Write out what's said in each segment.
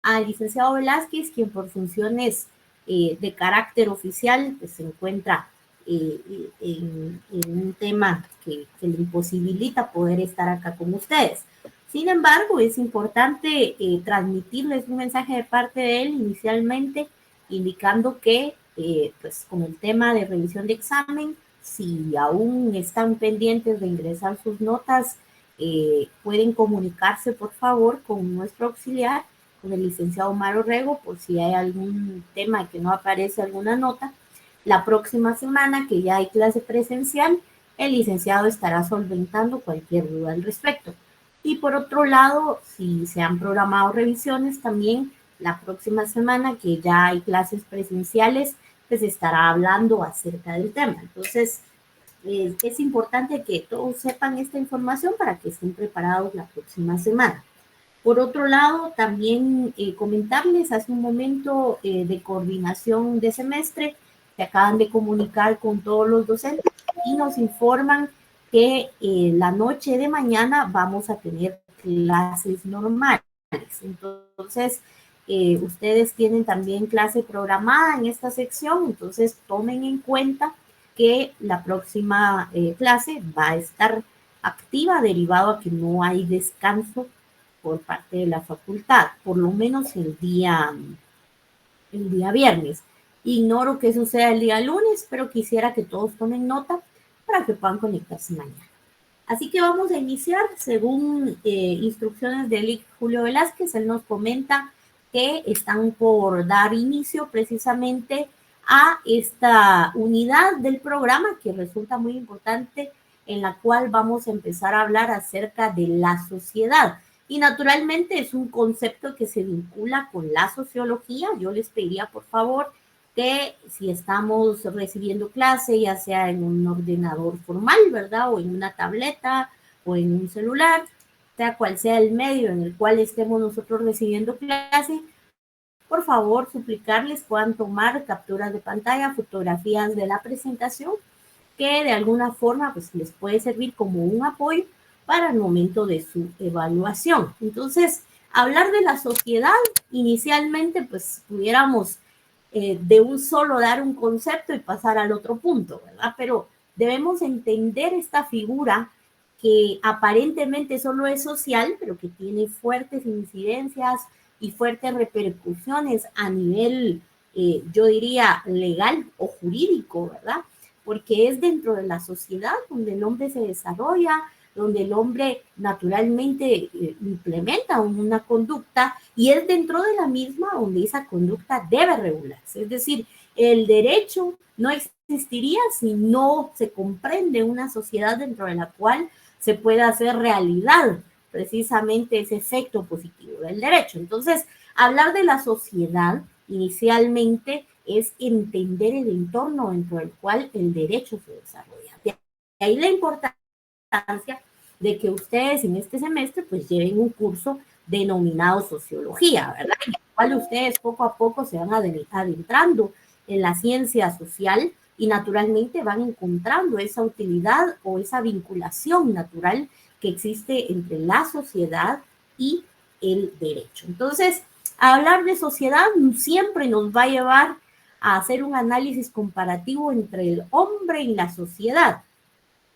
al licenciado Velázquez, quien por funciones de carácter oficial pues, se encuentra en un tema que le imposibilita poder estar acá con ustedes. Sin embargo, es importante transmitirles un mensaje de parte de él inicialmente, indicando que, pues, con el tema de revisión de examen, si aún están pendientes de ingresar sus notas, pueden comunicarse, por favor, con nuestro auxiliar, con el licenciado Omar Orrego, por si hay algún tema que no aparece alguna nota. La próxima semana, que ya hay clase presencial, el licenciado estará solventando cualquier duda al respecto. Y por otro lado, si se han programado revisiones, también la próxima semana, que ya hay clases presenciales, pues estará hablando acerca del tema. Entonces, es importante que todos sepan esta información para que estén preparados la próxima semana. Por otro lado, también comentarles hace un momento de coordinación de semestre, se acaban de comunicar con todos los docentes y nos informan que la noche de mañana vamos a tener clases normales. Entonces, ustedes tienen también clase programada en esta sección, entonces tomen en cuenta que la próxima clase va a estar activa derivado a que no hay descanso por parte de la facultad, por lo menos el día viernes. Ignoro qué suceda el día lunes, pero quisiera que todos tomen nota para que puedan conectarse mañana. Así que vamos a iniciar según instrucciones del Julio Velázquez. Él nos comenta que están por dar inicio precisamente a esta unidad del programa que resulta muy importante, en la cual vamos a empezar a hablar acerca de la sociedad. Y naturalmente es un concepto que se vincula con la sociología. Yo les pediría, por favor, que si estamos recibiendo clase, ya sea en un ordenador formal, ¿verdad? O en una tableta o en un celular, sea cual sea el medio en el cual estemos nosotros recibiendo clase, por favor, suplicarles puedan tomar capturas de pantalla, fotografías de la presentación, que de alguna forma pues, les puede servir como un apoyo para el momento de su evaluación. Entonces, hablar de la sociedad, inicialmente, pues pudiéramos de un solo dar un concepto y pasar al otro punto, ¿verdad? Pero debemos entender esta figura que aparentemente solo es social, pero que tiene fuertes incidencias y fuertes repercusiones a nivel, yo diría, legal o jurídico, ¿verdad? Porque es dentro de la sociedad donde el hombre se desarrolla, donde el hombre naturalmente implementa una conducta y es dentro de la misma donde esa conducta debe regularse. Es decir, el derecho no existiría si no se comprende una sociedad dentro de la cual se pueda hacer realidad precisamente ese efecto positivo del derecho. Entonces, hablar de la sociedad inicialmente es entender el entorno dentro del cual el derecho se desarrolla. De ahí la importancia de que ustedes en este semestre pues lleven un curso denominado sociología, ¿verdad? En el cual ustedes poco a poco se van adentrando en la ciencia social y naturalmente van encontrando esa utilidad o esa vinculación natural que existe entre la sociedad y el derecho. Entonces, hablar de sociedad siempre nos va a llevar a hacer un análisis comparativo entre el hombre y la sociedad.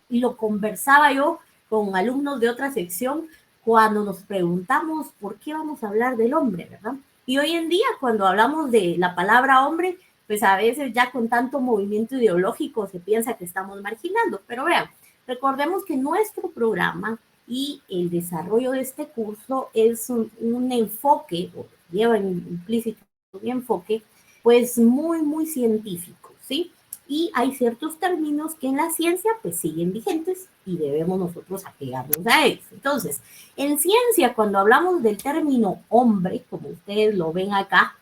Y lo conversaba yo con alumnos de otra sección cuando nos preguntamos por qué vamos a hablar del hombre, ¿verdad? Y hoy en día, cuando hablamos de la palabra hombre, pues a veces ya con tanto movimiento ideológico se piensa que estamos marginando. Pero vean, recordemos que nuestro programa y el desarrollo de este curso es un enfoque, o lleva implícito un enfoque, pues muy científico, ¿sí? Y hay ciertos términos que en la ciencia pues siguen vigentes y debemos nosotros apegarnos a ellos. Entonces, en ciencia, cuando hablamos del término hombre, como ustedes lo ven acá,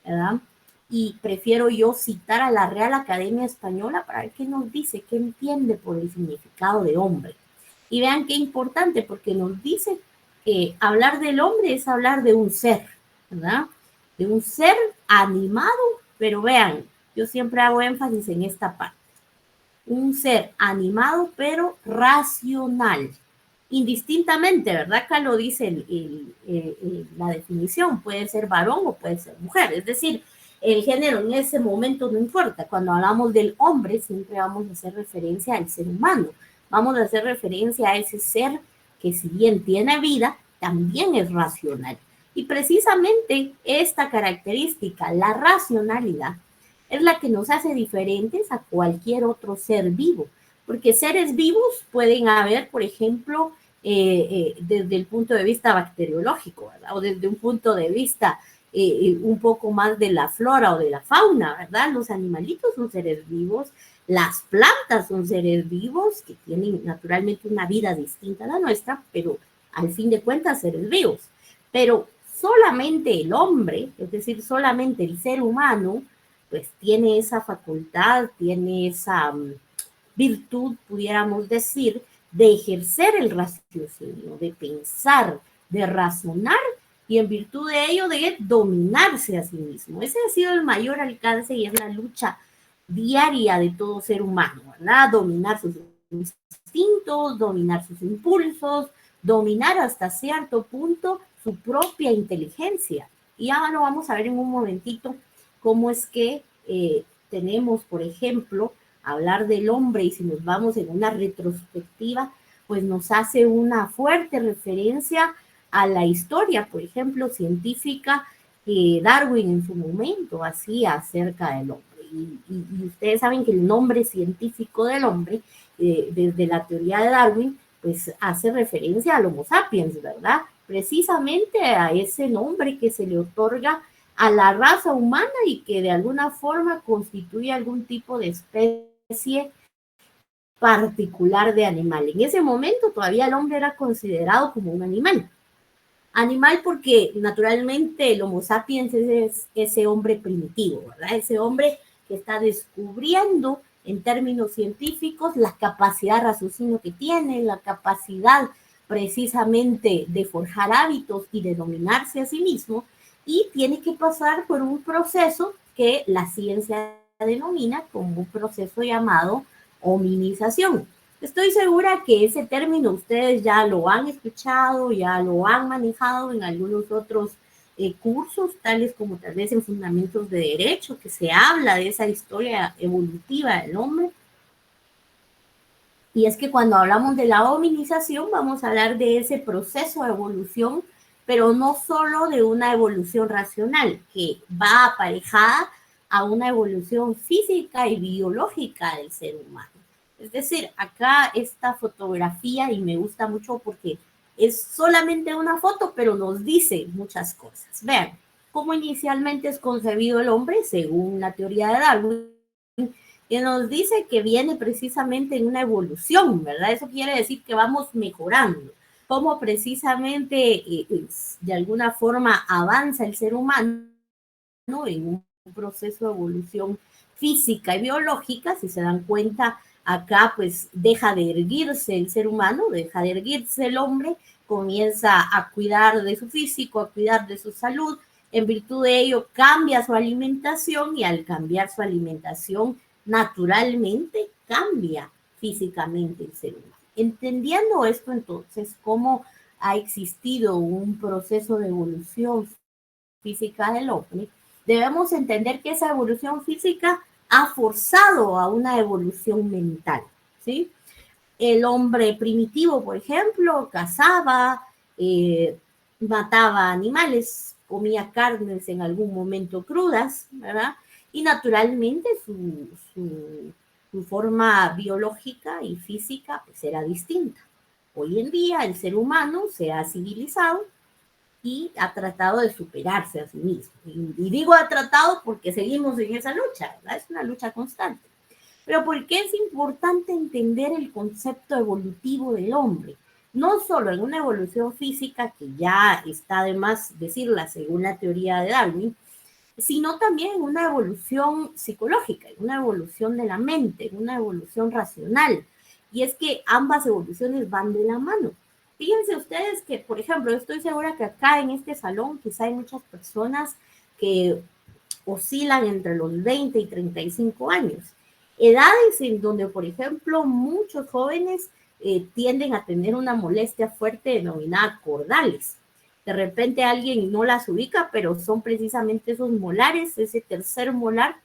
¿verdad? Y prefiero yo citar a la Real Academia Española para ver qué nos dice, qué entiende por el significado de hombre. Y vean qué importante, porque nos dice que hablar del hombre es hablar de un ser, ¿verdad? De un ser animado, pero vean, yo siempre hago énfasis en esta parte. Un ser animado, pero racional. indistintamente, ¿verdad? Acá lo dice la definición, puede ser varón o puede ser mujer, es decir, el género en ese momento no importa. Cuando hablamos del hombre, siempre vamos a hacer referencia al ser humano, vamos a hacer referencia a ese ser que si bien tiene vida, también es racional. Y precisamente esta característica, la racionalidad, es la que nos hace diferentes a cualquier otro ser vivo, porque seres vivos pueden haber, por ejemplo, desde el punto de vista bacteriológico, ¿verdad? O desde un punto de vista un poco más de la flora o de la fauna, ¿verdad? Los animalitos son seres vivos, las plantas son seres vivos que tienen naturalmente una vida distinta a la nuestra, pero al fin de cuentas seres vivos. Pero solamente el hombre, es decir, solamente el ser humano, pues tiene esa facultad, tiene esa virtud, pudiéramos decir, de ejercer el raciocinio, de pensar, de razonar y en virtud de ello de dominarse a sí mismo. Ese ha sido el mayor alcance y es la lucha diaria de todo ser humano, ¿verdad? Dominar sus instintos, dominar sus impulsos, dominar hasta cierto punto su propia inteligencia. Y ahora lo vamos a ver en un momentito cómo es que tenemos, por ejemplo, hablar del hombre y si nos vamos en una retrospectiva, pues nos hace una fuerte referencia a la historia, por ejemplo, científica que Darwin en su momento hacía acerca del hombre. Y ustedes saben que el nombre científico del hombre, desde la teoría de Darwin, pues hace referencia al Homo sapiens, ¿verdad? Precisamente a ese nombre que se le otorga a la raza humana y que de alguna forma constituye algún tipo de especie particular de animal. En ese momento todavía el hombre era considerado como un animal. Animal porque naturalmente el Homo sapiens es ese hombre primitivo, ¿verdad? Ese hombre que está descubriendo en términos científicos la capacidad de raciocinio que tiene, la capacidad precisamente de forjar hábitos y de dominarse a sí mismo, y tiene que pasar por un proceso que la ciencia denomina como un proceso llamado hominización. Estoy segura que ese término ustedes ya lo han escuchado, ya lo han manejado en algunos otros cursos, tales como tal vez en Fundamentos de Derecho, que se habla de esa historia evolutiva del hombre. Y es que cuando hablamos de la hominización, vamos a hablar de ese proceso de evolución, pero no solo de una evolución racional, que va aparejada a una evolución física y biológica del ser humano. Es decir, acá esta fotografía, y me gusta mucho porque es solamente una foto, pero nos dice muchas cosas. Vean cómo inicialmente es concebido el hombre, según la teoría de Darwin, que nos dice que viene precisamente en una evolución, ¿verdad? Eso quiere decir que vamos mejorando. Cómo precisamente, de alguna forma, avanza el ser humano en un proceso de evolución física y biológica. Si se dan cuenta, acá pues deja de erguirse el ser humano, deja de erguirse el hombre, comienza a cuidar de su físico, a cuidar de su salud. En virtud de ello, cambia su alimentación y al cambiar su alimentación, naturalmente cambia físicamente el ser humano. Entendiendo esto, entonces, cómo ha existido un proceso de evolución física del hombre, debemos entender que esa evolución física ha forzado a una evolución mental, ¿sí? El hombre primitivo, por ejemplo, cazaba, mataba animales, comía carnes en algún momento crudas, ¿verdad? Y naturalmente su forma biológica y física pues era distinta. Hoy en día el ser humano se ha civilizado y ha tratado de superarse a sí mismo. Y digo ha tratado porque seguimos en esa lucha, ¿verdad? Es una lucha constante. Pero ¿por qué es importante entender el concepto evolutivo del hombre? No solo en una evolución física, que ya está de más decirla según la teoría de Darwin, sino también en una evolución psicológica, en una evolución de la mente, en una evolución racional. Y es que ambas evoluciones van de la mano. Fíjense ustedes que, por ejemplo, estoy segura que acá en este salón quizá hay muchas personas que oscilan entre los 20 y 35 años. Edades en donde, por ejemplo, muchos jóvenes tienden a tener una molestia fuerte denominada cordales. De repente alguien no las ubica, pero son precisamente esos molares, ese tercer molar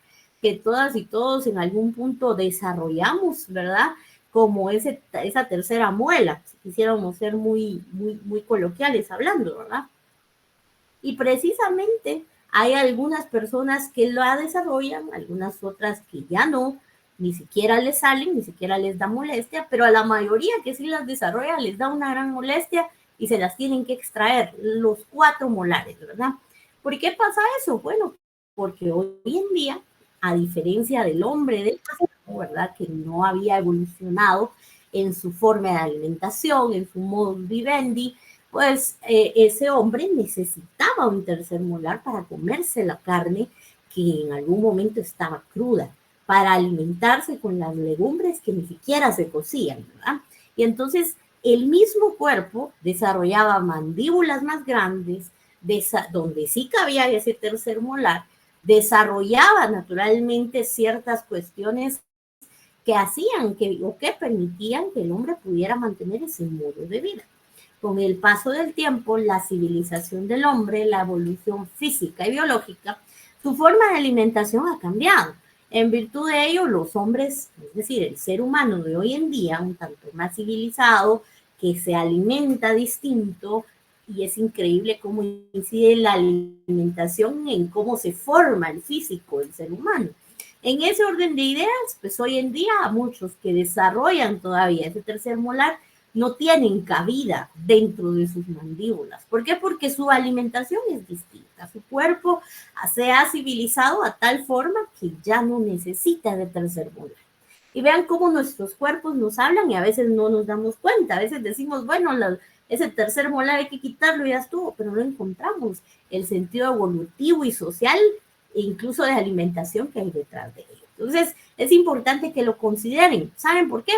que todas y todos en algún punto desarrollamos, ¿verdad? Como esa tercera muela, si quisiéramos ser muy coloquiales hablando, ¿verdad? Y precisamente hay algunas personas que lo desarrollan, algunas otras que ya no, ni siquiera les salen, ni siquiera les da molestia, pero a la mayoría que sí las desarrolla les da una gran molestia y se las tienen que extraer, los 4 molares, ¿verdad? ¿Por qué pasa eso? Bueno, porque hoy en día, a diferencia del hombre del pasado, ¿verdad? Que no había evolucionado en su forma de alimentación, en su modus vivendi, pues ese hombre necesitaba un tercer molar para comerse la carne que en algún momento estaba cruda, para alimentarse con las legumbres que ni siquiera se cocían, ¿verdad? Y entonces el mismo cuerpo desarrollaba mandíbulas más grandes, donde sí cabía ese tercer molar, desarrollaba naturalmente ciertas cuestiones que hacían o que permitían que el hombre pudiera mantener ese modo de vida. Con el paso del tiempo, la civilización del hombre, la evolución física y biológica, su forma de alimentación ha cambiado. En virtud de ello, los hombres, es decir, el ser humano de hoy en día, un tanto más civilizado, que se alimenta distinto, y es increíble cómo incide la alimentación en cómo se forma el físico del ser humano. En ese orden de ideas, pues hoy en día muchos que desarrollan todavía ese tercer molar no tienen cabida dentro de sus mandíbulas. ¿Por qué? Porque su alimentación es distinta. Su cuerpo se ha civilizado a tal forma que ya no necesita de tercer molar. Y vean cómo nuestros cuerpos nos hablan y a veces no nos damos cuenta. A veces decimos, bueno, ese tercer molar hay que quitarlo y ya estuvo, pero no encontramos el sentido evolutivo y social e incluso de alimentación que hay detrás de ello. Entonces, es importante que lo consideren. ¿Saben por qué?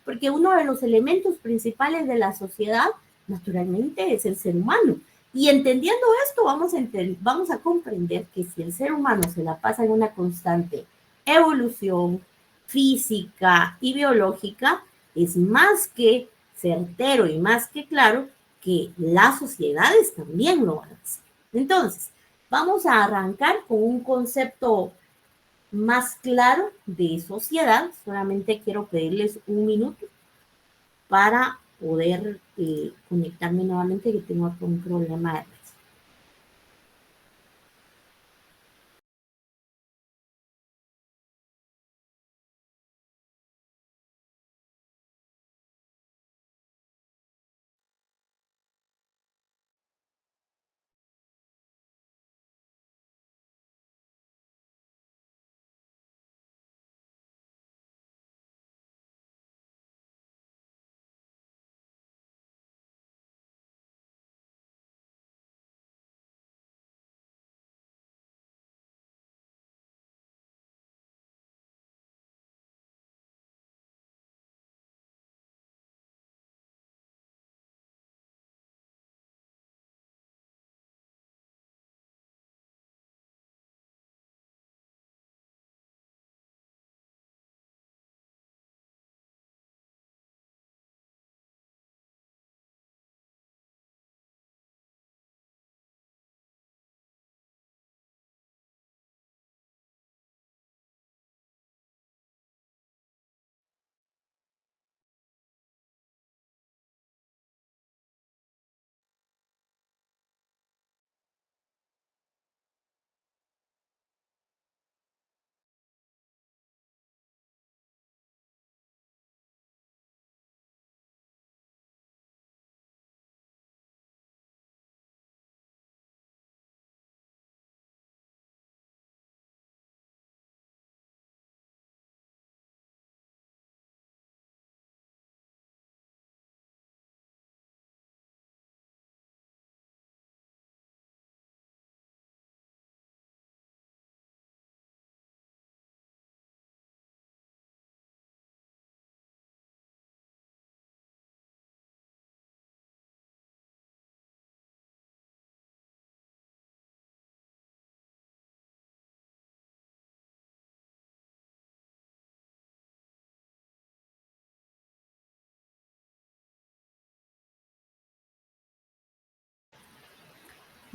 Porque uno de los elementos principales de la sociedad, naturalmente, es el ser humano. Y entendiendo esto, vamos a comprender que si el ser humano se la pasa en una constante evolución física y biológica, es más que certero y más que claro que las sociedades también lo van a hacer. Entonces, vamos a arrancar con un concepto más claro de sociedad. Solamente quiero pedirles un minuto para poder conectarme nuevamente, que tengo aquí un problema de red.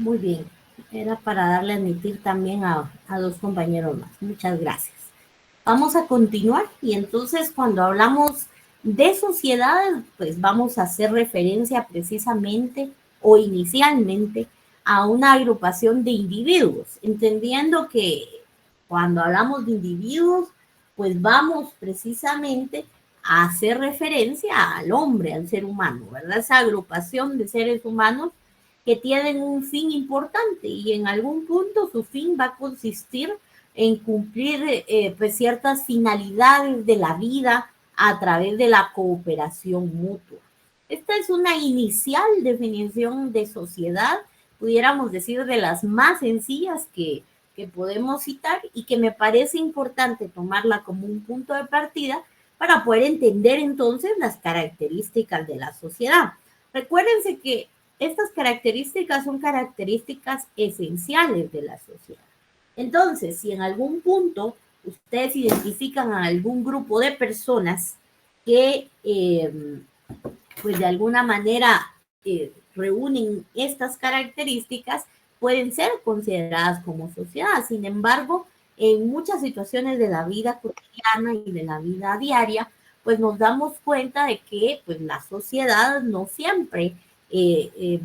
Muy bien. Era para darle a admitir también a dos compañeros más. Muchas gracias. Vamos a continuar y entonces cuando hablamos de sociedades, pues vamos a hacer referencia precisamente o inicialmente a una agrupación de individuos, entendiendo que cuando hablamos de individuos, pues vamos precisamente a hacer referencia al hombre, al ser humano, ¿verdad? Esa agrupación de seres humanos que tienen un fin importante y en algún punto su fin va a consistir en cumplir pues ciertas finalidades de la vida a través de la cooperación mutua. Esta es una inicial definición de sociedad, pudiéramos decir de las más sencillas que podemos citar y que me parece importante tomarla como un punto de partida para poder entender entonces las características de la sociedad. Recuérdense que estas características son características esenciales de la sociedad. Entonces, si en algún punto ustedes identifican a algún grupo de personas que pues de alguna manera reúnen estas características, pueden ser consideradas como sociedad. Sin embargo, en muchas situaciones de la vida cotidiana y de la vida diaria, pues nos damos cuenta de que pues, la sociedad no siempre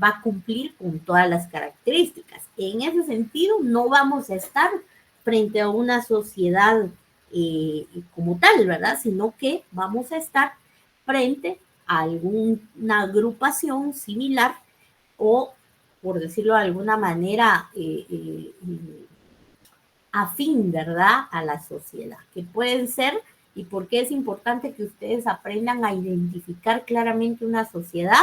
va a cumplir con todas las características. En ese sentido, no vamos a estar frente a una sociedad como tal, ¿verdad? Sino que vamos a estar frente a alguna agrupación similar o, por decirlo de alguna manera, afín, ¿verdad?, a la sociedad, que pueden ser, y por qué es importante que ustedes aprendan a identificar claramente una sociedad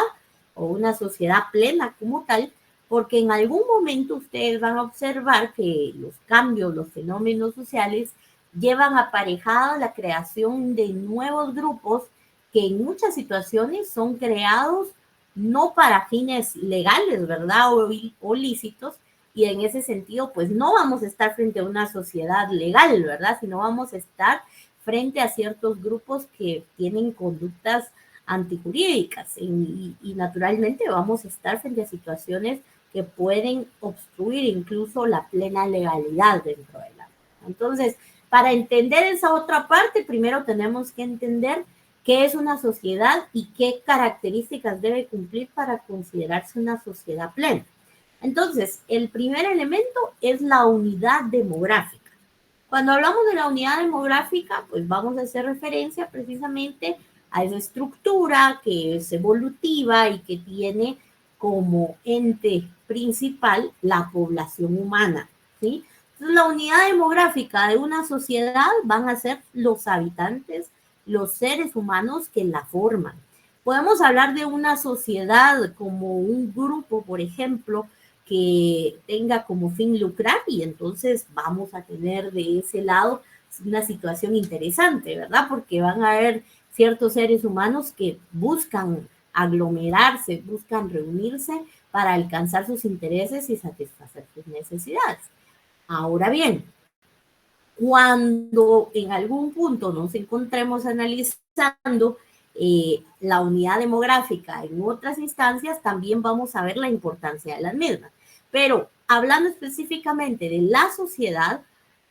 o una sociedad plena como tal, porque en algún momento ustedes van a observar que los cambios, los fenómenos sociales llevan aparejada la creación de nuevos grupos que en muchas situaciones son creados no para fines legales, ¿verdad? O lícitos, y en ese sentido, pues no vamos a estar frente a una sociedad legal, ¿verdad? Sino vamos a estar frente a ciertos grupos que tienen conductas antijurídicas y naturalmente vamos a estar frente a situaciones que pueden obstruir incluso la plena legalidad dentro de la. Entonces, para entender esa otra parte, primero tenemos que entender qué es una sociedad y qué características debe cumplir para considerarse una sociedad plena. Entonces, el primer elemento es la unidad demográfica. Cuando hablamos de la unidad demográfica, pues vamos a hacer referencia precisamente a esa estructura que es evolutiva y que tiene como ente principal la población humana, ¿sí? Entonces, la unidad demográfica de una sociedad van a ser los habitantes, los seres humanos que la forman. Podemos hablar de una sociedad como un grupo, por ejemplo, que tenga como fin lucrar y entonces vamos a tener de ese lado una situación interesante, ¿verdad? Porque van a haber ciertos seres humanos que buscan aglomerarse, buscan reunirse para alcanzar sus intereses y satisfacer sus necesidades. Ahora bien, cuando en algún punto nos encontremos analizando la unidad demográfica en otras instancias, también vamos a ver la importancia de las mismas. Pero hablando específicamente de la sociedad,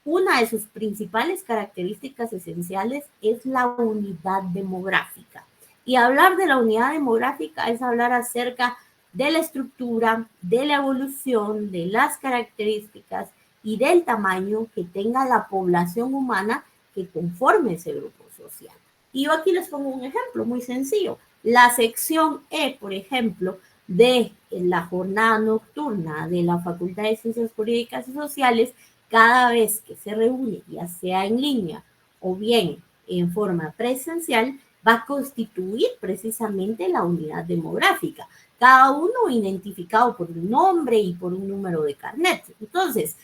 una de sus principales características esenciales es la unidad demográfica. Y hablar de la unidad demográfica es hablar acerca de la estructura, de la evolución, de las características y del tamaño que tenga la población humana que conforme ese grupo social. Y yo aquí les pongo un ejemplo muy sencillo. La sección E, por ejemplo, de la jornada nocturna de la Facultad de Ciencias Jurídicas y Sociales, cada vez que se reúne, ya sea en línea o bien en forma presencial, va a constituir precisamente la unidad demográfica, cada uno identificado por un nombre y por un número de carnet. Entonces,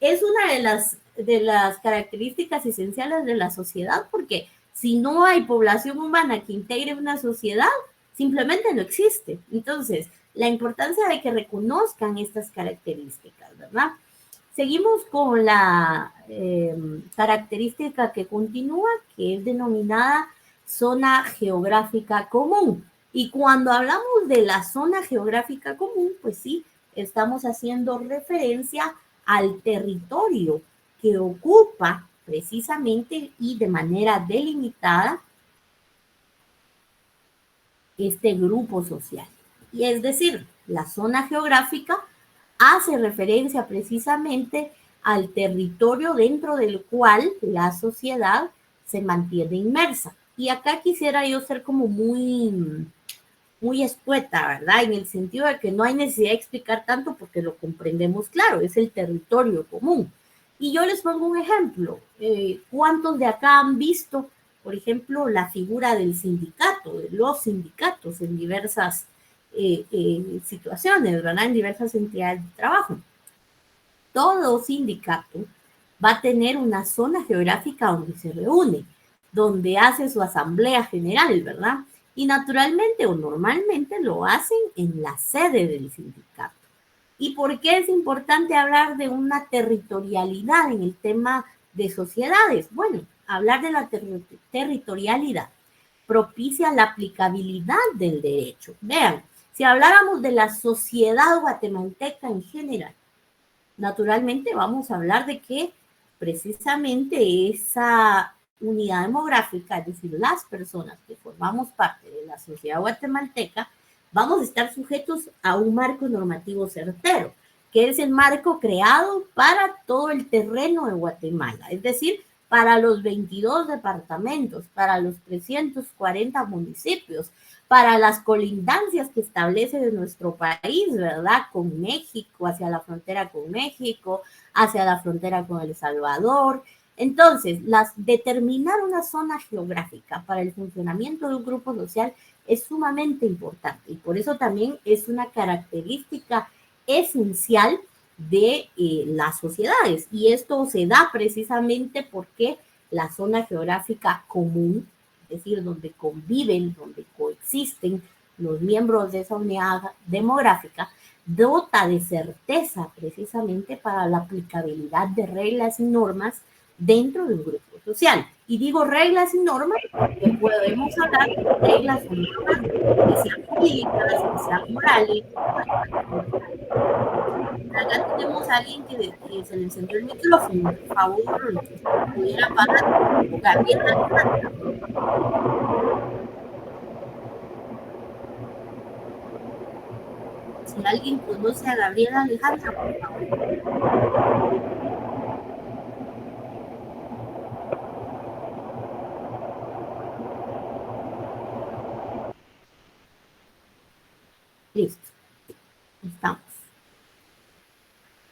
es una de las características esenciales de la sociedad porque si no hay población humana que integre una sociedad, simplemente no existe. Entonces, la importancia de que reconozcan estas características, ¿verdad? Seguimos con la característica que continúa, que es denominada zona geográfica común. Y cuando hablamos de la zona geográfica común, pues sí, estamos haciendo referencia al territorio que ocupa precisamente y de manera delimitada este grupo social. Y es decir, la zona geográfica hace referencia precisamente al territorio dentro del cual la sociedad se mantiene inmersa. Y acá quisiera yo ser como muy escueta, ¿verdad? En el sentido de que no hay necesidad de explicar tanto porque lo comprendemos claro, es el territorio común. Y yo les pongo un ejemplo. ¿Cuántos de acá han visto, por ejemplo, la figura del sindicato, de los sindicatos en diversas situaciones, ¿verdad? En diversas entidades de trabajo? Todo sindicato va a tener una zona geográfica donde se reúne, donde hace su asamblea general, ¿verdad? Y naturalmente o normalmente lo hacen en la sede del sindicato. ¿Y por qué es importante hablar de una territorialidad en el tema de sociedades? Bueno, hablar de la territorialidad propicia la aplicabilidad del derecho. Vean, si habláramos de la sociedad guatemalteca en general, naturalmente vamos a hablar de que precisamente esa unidad demográfica, es decir, las personas que formamos parte de la sociedad guatemalteca, vamos a estar sujetos a un marco normativo certero, que es el marco creado para todo el terreno de Guatemala, es decir, para los 22 departamentos, para los 340 municipios, para las colindancias que establece de nuestro país, ¿verdad? Con México, hacia la frontera con México, hacia la frontera con El Salvador. Entonces, determinar una zona geográfica para el funcionamiento de un grupo social es sumamente importante y por eso también es una característica esencial de las sociedades. Y esto se da precisamente porque la zona geográfica común, es decir, donde conviven, donde coexisten los miembros de esa unidad demográfica, dota de certeza precisamente para la aplicabilidad de reglas y normas dentro de un grupo social. Y digo reglas y normas porque podemos hablar de reglas o normas que sean jurídicas, que sean morales. Acá tenemos a alguien que se le encendió el micrófono. Por favor, pudiera apagar. Gabriela Alejandra. Si alguien conoce a Gabriela Alejandra, por favor. Listo. Estamos.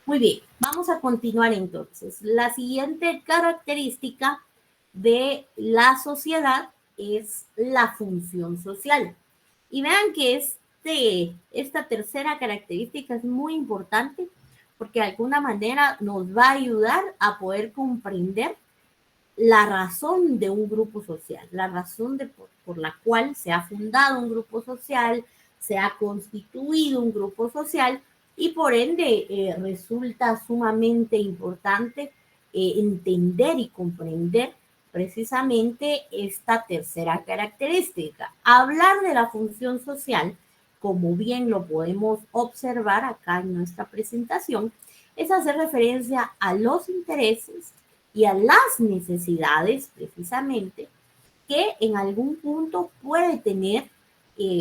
Muy bien, vamos a continuar entonces. La siguiente característica de la sociedad es la función social. Y vean que esta tercera característica es muy importante porque de alguna manera nos va a ayudar a poder comprender la razón de un grupo social, la razón por la cual se ha fundado un grupo social, se ha constituido un grupo social y por ende resulta sumamente importante entender y comprender precisamente esta tercera característica. Hablar de la función social, como bien lo podemos observar acá en nuestra presentación, es hacer referencia a los intereses y a las necesidades precisamente que en algún punto puede tener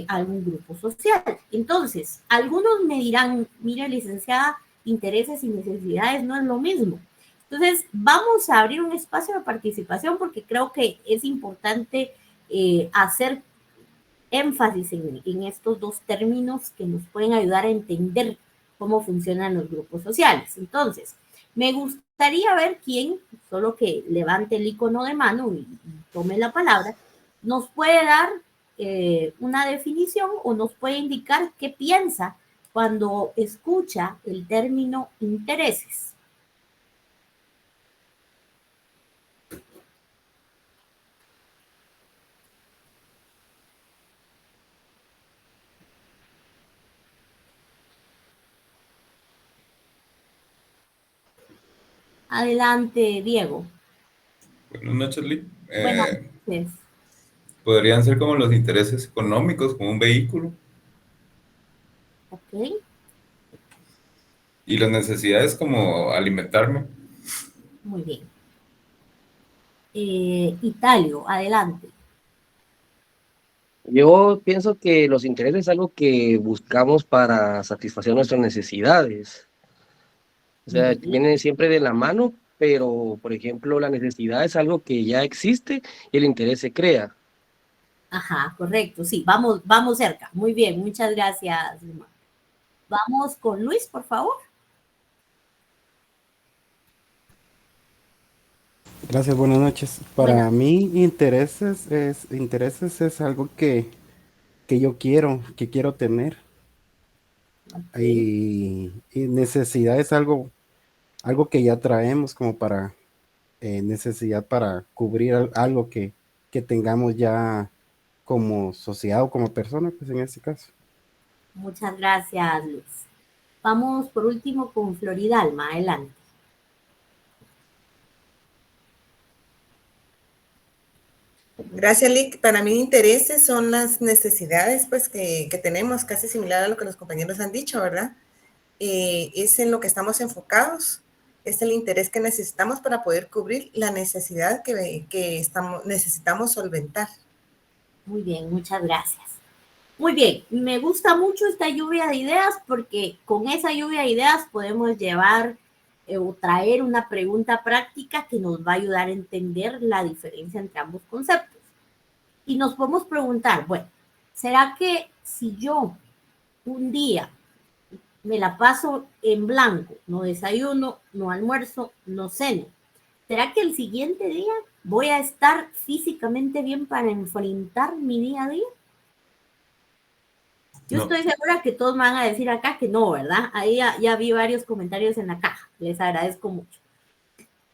algún grupo social. Entonces, algunos me dirán, mire, licenciada, intereses y necesidades no es lo mismo. Entonces, vamos a abrir un espacio de participación porque creo que es importante hacer énfasis en estos dos términos que nos pueden ayudar a entender cómo funcionan los grupos sociales. Entonces, me gustaría ver quién, solo que levante el icono de mano y tome la palabra, nos puede dar una definición o nos puede indicar qué piensa cuando escucha el término intereses. Adelante, Diego. Buenas noches, Lee. Buenas noches. Podrían ser como los intereses económicos, como un vehículo. Ok. Y las necesidades como alimentarme. Muy bien. Italio, adelante. Yo pienso que los intereses es algo que buscamos para satisfacer nuestras necesidades. O sea, Bien. viene siempre de la mano, pero, por ejemplo, la necesidad es algo que ya existe y el interés se crea. Ajá, correcto, sí, vamos cerca. Muy bien, muchas gracias. Vamos con Luis, por favor. Gracias, buenas noches. Buenas. Para mí, intereses es algo que yo que quiero tener. Ok, Y necesidad es algo que ya traemos como para necesidad para cubrir algo que tengamos ya como sociedad o como persona, pues en este caso. muchas gracias, Luis. Vamos por último con Floridalma, adelante. Gracias, Lick. Para mí, intereses son las necesidades pues, que tenemos, casi similar a lo que los compañeros han dicho, ¿verdad? Es en lo que estamos enfocados, es el interés que necesitamos para poder cubrir la necesidad que necesitamos solventar. Muy bien, muchas gracias. Muy bien, me gusta mucho esta lluvia de ideas porque con esa lluvia de ideas podemos llevar o traer una pregunta práctica que nos va a ayudar a entender la diferencia entre ambos conceptos. Y nos podemos preguntar, bueno, ¿será que si yo un día me la paso en blanco, no desayuno, no almuerzo, no ceno, ¿será que el siguiente día voy a estar físicamente bien para enfrentar mi día a día? Yo No, estoy segura que todos me van a decir acá que no, ¿verdad? Ahí ya vi varios comentarios en la caja. Les agradezco mucho.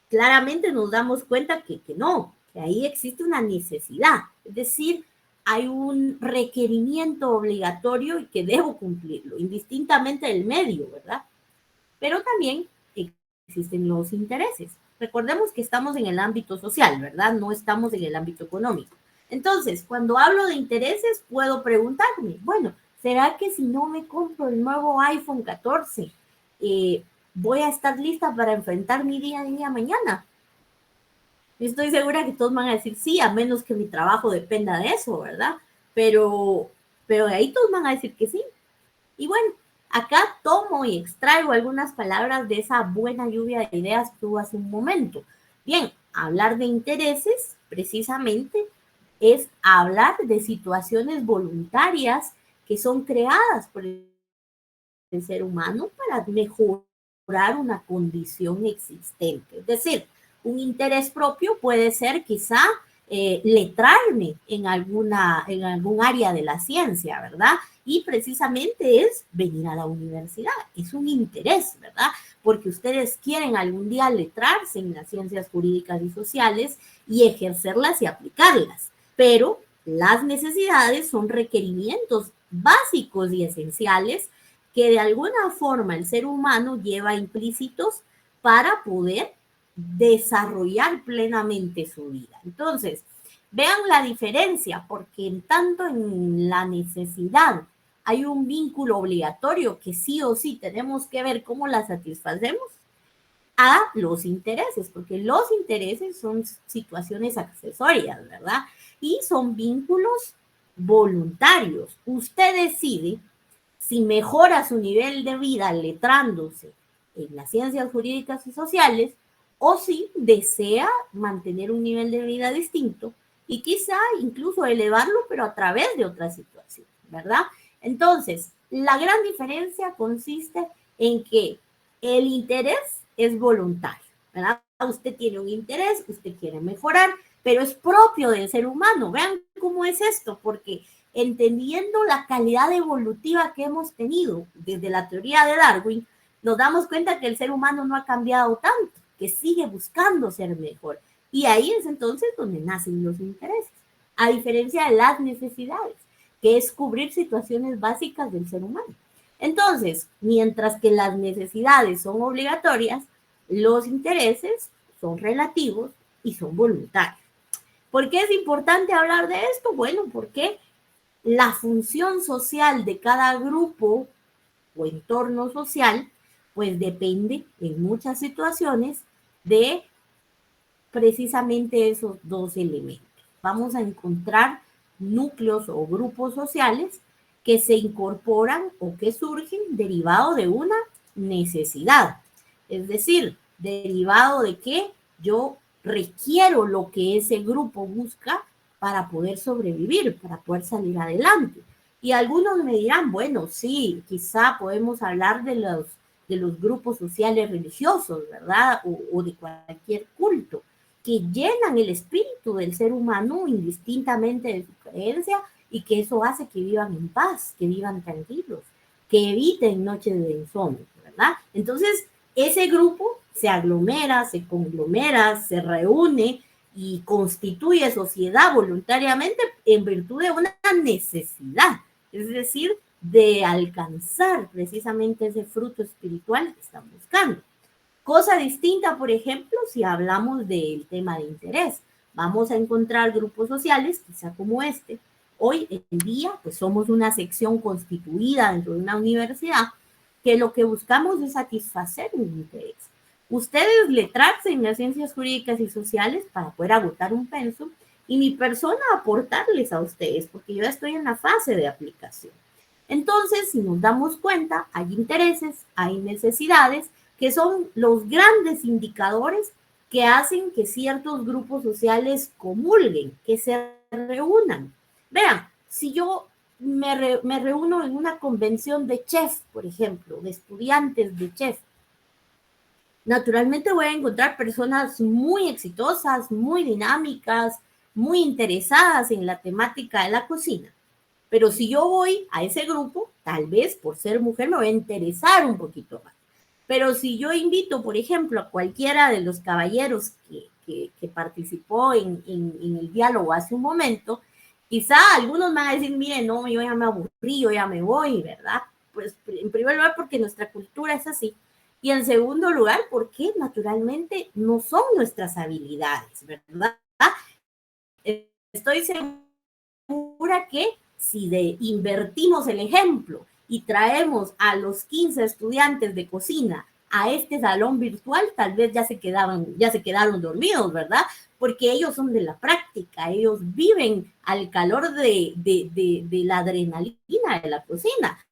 Claramente nos damos cuenta que no, que ahí existe una necesidad. Es decir, hay un requerimiento obligatorio y que debo cumplirlo, indistintamente del medio, ¿verdad? Pero también existen los intereses. Recordemos que estamos en el ámbito social, ¿verdad? No estamos en el ámbito económico. Entonces, cuando hablo de intereses, puedo preguntarme, bueno, ¿será que si no me compro el nuevo iPhone 14, voy a estar lista para enfrentar mi día a día mañana? Estoy segura que todos van a decir sí, a menos que mi trabajo dependa de eso, ¿verdad? Pero ahí todos van a decir que sí. Y bueno, acá tomo y extraigo algunas palabras de esa buena lluvia de ideas que hubo hace un momento. Bien, hablar de intereses precisamente es hablar de situaciones voluntarias que son creadas por el ser humano para mejorar una condición existente. Es decir, un interés propio puede ser quizá letrarme en algún área de la ciencia, ¿verdad? Y precisamente es venir a la universidad, es un interés, ¿verdad? Porque ustedes quieren algún día letrarse en las ciencias jurídicas y sociales y ejercerlas y aplicarlas, pero las necesidades son requerimientos básicos y esenciales que de alguna forma el ser humano lleva implícitos para poder desarrollar plenamente su vida. Entonces, vean la diferencia, porque en tanto en la necesidad hay un vínculo obligatorio que sí o sí tenemos que ver cómo la satisfacemos, a los intereses, porque los intereses son situaciones accesorias, ¿verdad? Y son vínculos voluntarios. Usted decide si mejora su nivel de vida letrándose en las ciencias jurídicas y sociales o si desea mantener un nivel de vida distinto y quizá incluso elevarlo, pero a través de otra situación, ¿verdad? Entonces, la gran diferencia consiste en que el interés es voluntario, ¿verdad? Usted tiene un interés, usted quiere mejorar, pero es propio del ser humano. Vean cómo es esto, porque entendiendo la calidad evolutiva que hemos tenido desde la teoría de Darwin, nos damos cuenta que el ser humano no ha cambiado tanto, que sigue buscando ser mejor. Y ahí es entonces donde nacen los intereses, a diferencia de las necesidades, que es cubrir situaciones básicas del ser humano. Entonces, mientras que las necesidades son obligatorias, los intereses son relativos y son voluntarios. ¿Por qué es importante hablar de esto? Bueno, porque la función social de cada grupo o entorno social Pues depende en muchas situaciones de precisamente esos dos elementos. Vamos a encontrar núcleos o grupos sociales que se incorporan o que surgen derivado de una necesidad. Es decir, derivado de que yo requiero lo que ese grupo busca para poder sobrevivir, para poder salir adelante. Y algunos me dirán, bueno, sí, quizá podemos hablar de los grupos sociales religiosos, ¿verdad? O de cualquier culto, que llenan el espíritu del ser humano indistintamente de su creencia y que eso hace que vivan en paz, que vivan tranquilos, que eviten noches de insomnio, ¿verdad? Entonces, ese grupo se aglomera, se conglomera, se reúne y constituye sociedad voluntariamente en virtud de una necesidad, es decir, de alcanzar precisamente ese fruto espiritual que están buscando. Cosa distinta, por ejemplo, si hablamos del tema de interés. Vamos a encontrar grupos sociales, quizá como este. Hoy en día, pues somos una sección constituida dentro de una universidad que lo que buscamos es satisfacer un interés. Ustedes letrarse en las ciencias jurídicas y sociales para poder agotar un pensum y mi persona aportarles a ustedes, porque yo ya estoy en la fase de aplicación. Entonces, si nos damos cuenta, hay intereses, hay necesidades, que son los grandes indicadores que hacen que ciertos grupos sociales comulguen, que se reúnan. Vean, si yo me reúno en una convención de chef, por ejemplo, de estudiantes de chef, naturalmente voy a encontrar personas muy exitosas, muy dinámicas, muy interesadas en la temática de la cocina. Pero si yo voy a ese grupo, tal vez por ser mujer me voy a interesar un poquito más. Pero si yo invito, por ejemplo, a cualquiera de los caballeros que participó en el diálogo hace un momento, quizá algunos van a decir, miren, no, yo ya me aburrí, yo ya me voy, ¿verdad? Pues en primer lugar porque nuestra cultura es así. Y en segundo lugar porque naturalmente no son nuestras habilidades, ¿verdad? Estoy segura que si invertimos el ejemplo y traemos a los 15 estudiantes de cocina a este salón virtual, tal vez ya se quedaron dormidos, ¿verdad? Porque ellos son de la práctica, ellos viven al calor de la adrenalina de la cocina.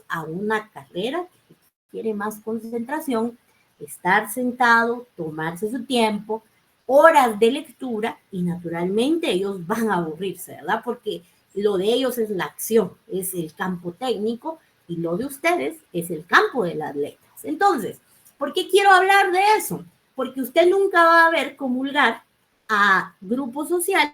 A una carrera que requiere más concentración, estar sentado, tomarse su tiempo, horas de lectura y naturalmente ellos van a aburrirse, ¿verdad? Porque lo de ellos es la acción, es el campo técnico y lo de ustedes es el campo de las letras. Entonces, ¿por qué quiero hablar de eso? Porque usted nunca va a ver comulgar a grupos sociales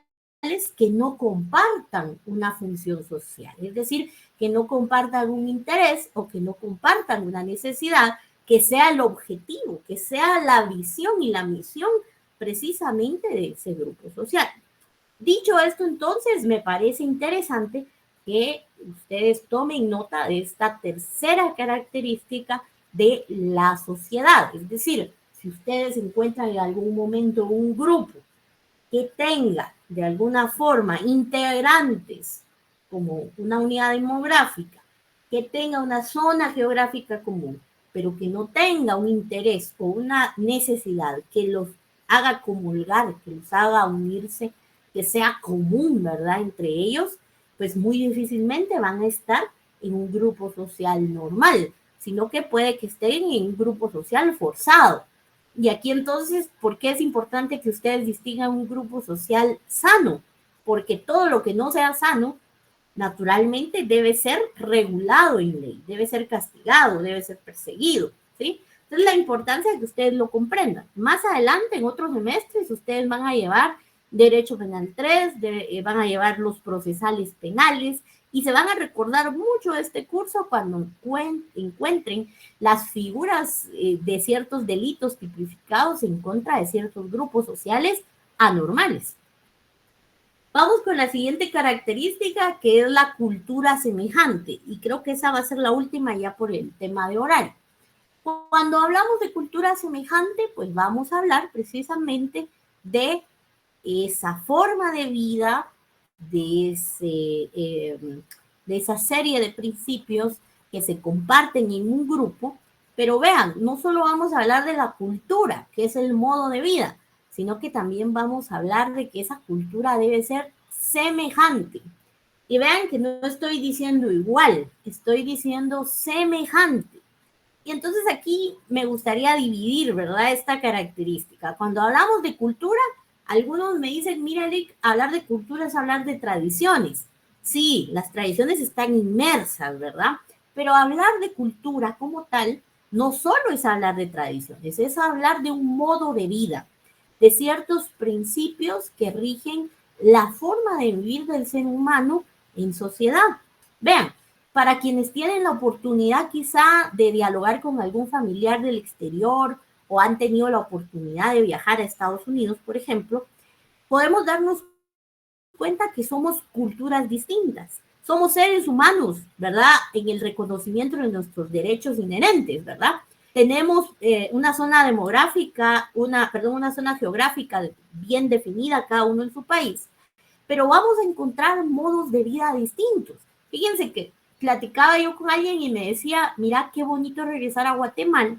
que no compartan una función social, es decir, que no compartan un interés o que no compartan una necesidad, que sea el objetivo, que sea la visión y la misión precisamente de ese grupo social. Dicho esto, entonces, me parece interesante que ustedes tomen nota de esta tercera característica de la sociedad. Es decir, si ustedes encuentran en algún momento un grupo que tenga de alguna forma integrantes como una unidad demográfica, que tenga una zona geográfica común, pero que no tenga un interés o una necesidad que los haga comulgar, que los haga unirse, que sea común, ¿verdad? Entre ellos, pues muy difícilmente van a estar en un grupo social normal, sino que puede que estén en un grupo social forzado. Y aquí entonces, ¿por qué es importante que ustedes distingan un grupo social sano? Porque todo lo que no sea sano, naturalmente debe ser regulado en ley, debe ser castigado, debe ser perseguido, ¿sí? Entonces la importancia de que ustedes lo comprendan. Más adelante, en otros semestres, ustedes van a llevar Derecho Penal 3, van a llevar los procesales penales, y se van a recordar mucho de este curso cuando encuentren las figuras de ciertos delitos tipificados en contra de ciertos grupos sociales anormales. Vamos con la siguiente característica, que es la cultura semejante, y creo que esa va a ser la última ya por el tema de horario. Cuando hablamos de cultura semejante, pues vamos a hablar precisamente de esa forma de vida, de esa serie de principios que se comparten en un grupo, pero vean, no solo vamos a hablar de la cultura, que es el modo de vida, sino que también vamos a hablar de que esa cultura debe ser semejante. Y vean que no estoy diciendo igual, estoy diciendo semejante. Y entonces aquí me gustaría dividir, ¿verdad?, esta característica. Cuando hablamos de cultura, algunos me dicen, mira, Eric, hablar de cultura es hablar de tradiciones. Sí, las tradiciones están inmersas, ¿verdad? Pero hablar de cultura como tal no solo es hablar de tradiciones, es hablar de un modo de vida, de ciertos principios que rigen la forma de vivir del ser humano en sociedad. Vean, para quienes tienen la oportunidad quizá de dialogar con algún familiar del exterior o han tenido la oportunidad de viajar a Estados Unidos, por ejemplo, podemos darnos cuenta que somos culturas distintas. Somos seres humanos, ¿verdad? En el reconocimiento de nuestros derechos inherentes, ¿verdad? Tenemos una zona demográfica, una zona geográfica bien definida, cada uno en su país, pero vamos a encontrar modos de vida distintos. Fíjense que platicaba yo con alguien y me decía, mira qué bonito regresar a Guatemala,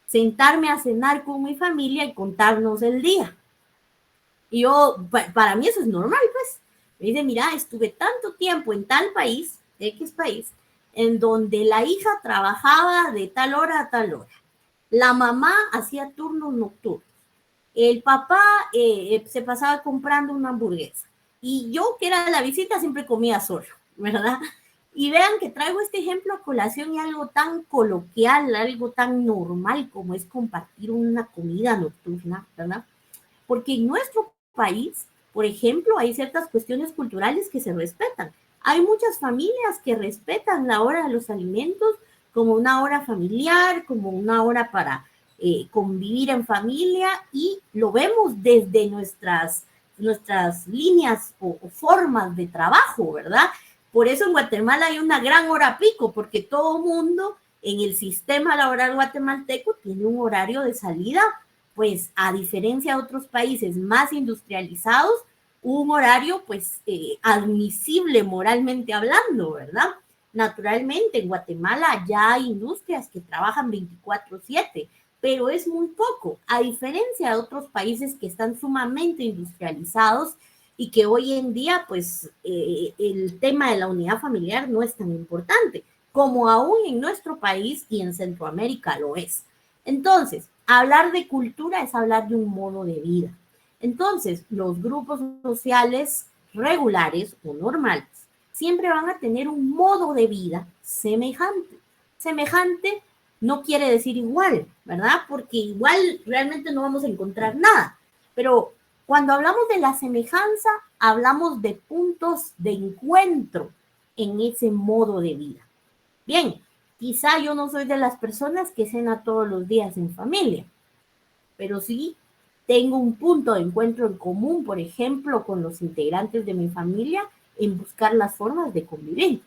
sentarme a cenar con mi familia y contarnos el día. Y yo, para mí eso es normal, pues. Me dice, mira, estuve tanto tiempo en tal país, X país, en donde la hija trabajaba de tal hora a tal hora. La mamá hacía turnos nocturnos. El papá se pasaba comprando una hamburguesa. Y yo, que era la visita, siempre comía solo, ¿verdad? Y vean que traigo este ejemplo a colación y algo tan coloquial, algo tan normal como es compartir una comida nocturna, ¿verdad? Porque en nuestro país, por ejemplo, hay ciertas cuestiones culturales que se respetan. Hay muchas familias que respetan la hora de los alimentos como una hora familiar, como una hora para convivir en familia, y lo vemos desde nuestras líneas o formas de trabajo, ¿verdad? Por eso en Guatemala hay una gran hora pico, porque todo mundo en el sistema laboral guatemalteco tiene un horario de salida, pues a diferencia de otros países más industrializados, un horario pues admisible moralmente hablando, ¿verdad? Naturalmente en Guatemala ya hay industrias que trabajan 24/7, pero es muy poco, a diferencia de otros países que están sumamente industrializados y que hoy en día pues el tema de la unidad familiar no es tan importante, como aún en nuestro país y en Centroamérica lo es. Entonces, hablar de cultura es hablar de un modo de vida. Entonces, los grupos sociales regulares o normales siempre van a tener un modo de vida semejante. Semejante no quiere decir igual, ¿verdad? Porque igual realmente no vamos a encontrar nada. Pero cuando hablamos de la semejanza, hablamos de puntos de encuentro en ese modo de vida. Bien, quizá yo no soy de las personas que cena todos los días en familia, pero sí tengo un punto de encuentro en común, por ejemplo, con los integrantes de mi familia en buscar las formas de convivir.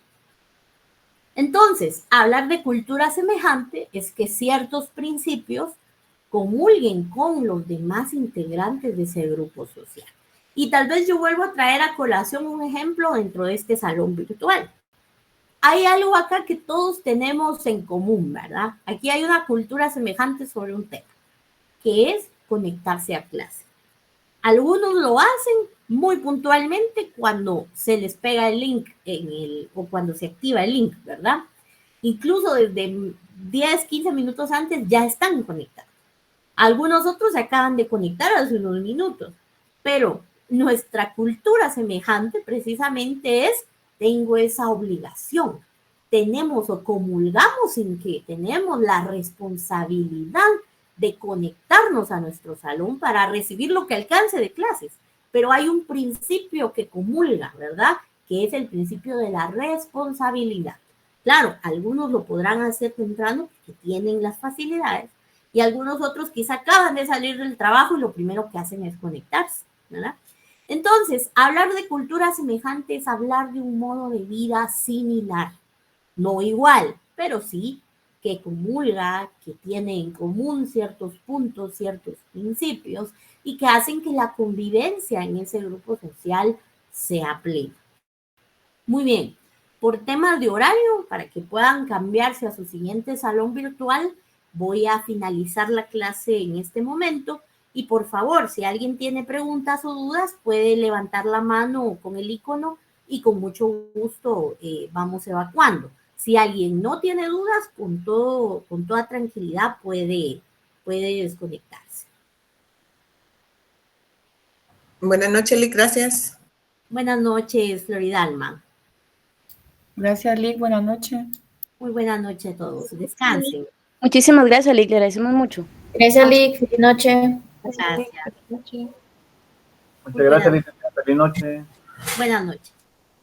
Entonces, hablar de cultura semejante es que ciertos principios comulguen con los demás integrantes de ese grupo social. Y tal vez yo vuelvo a traer a colación un ejemplo dentro de este salón virtual. Hay algo acá que todos tenemos en común, ¿verdad? Aquí hay una cultura semejante sobre un tema, que es conectarse a clase. Algunos lo hacen muy puntualmente cuando se les pega el link o cuando se activa el link, ¿verdad? Incluso desde 10, 15 minutos antes ya están conectados. Algunos otros se acaban de conectar hace unos minutos, pero nuestra cultura semejante precisamente es: tengo esa obligación. Tenemos o comulgamos en que tenemos la responsabilidad de conectarnos a nuestro salón para recibir lo que alcance de clases. Pero hay un principio que comulga, ¿verdad? Que es el principio de la responsabilidad. Claro, algunos lo podrán hacer temprano porque tienen las facilidades, y algunos otros quizá acaban de salir del trabajo y lo primero que hacen es conectarse, ¿verdad? Entonces, hablar de cultura semejante es hablar de un modo de vida similar, no igual, pero sí que comulga, que tiene en común ciertos puntos, ciertos principios, y que hacen que la convivencia en ese grupo social sea plena. Muy bien, Por temas de horario, para que puedan cambiarse a su siguiente salón virtual, voy a finalizar la clase en este momento. Y por favor, si alguien tiene preguntas o dudas, puede levantar la mano con el icono y con mucho gusto vamos evacuando. Si alguien no tiene dudas, con toda tranquilidad puede desconectarse. Buenas noches, Lick, gracias. Buenas noches, Floridalma. Gracias, Lick. Buenas noches. Muy buenas noches a todos. Descansen. Muchísimas gracias, Lick. Le agradecemos mucho. Gracias, Lick. Feliz noche. Gracias. Muchas gracias, licenciada. Feliz noche. Buenas noches.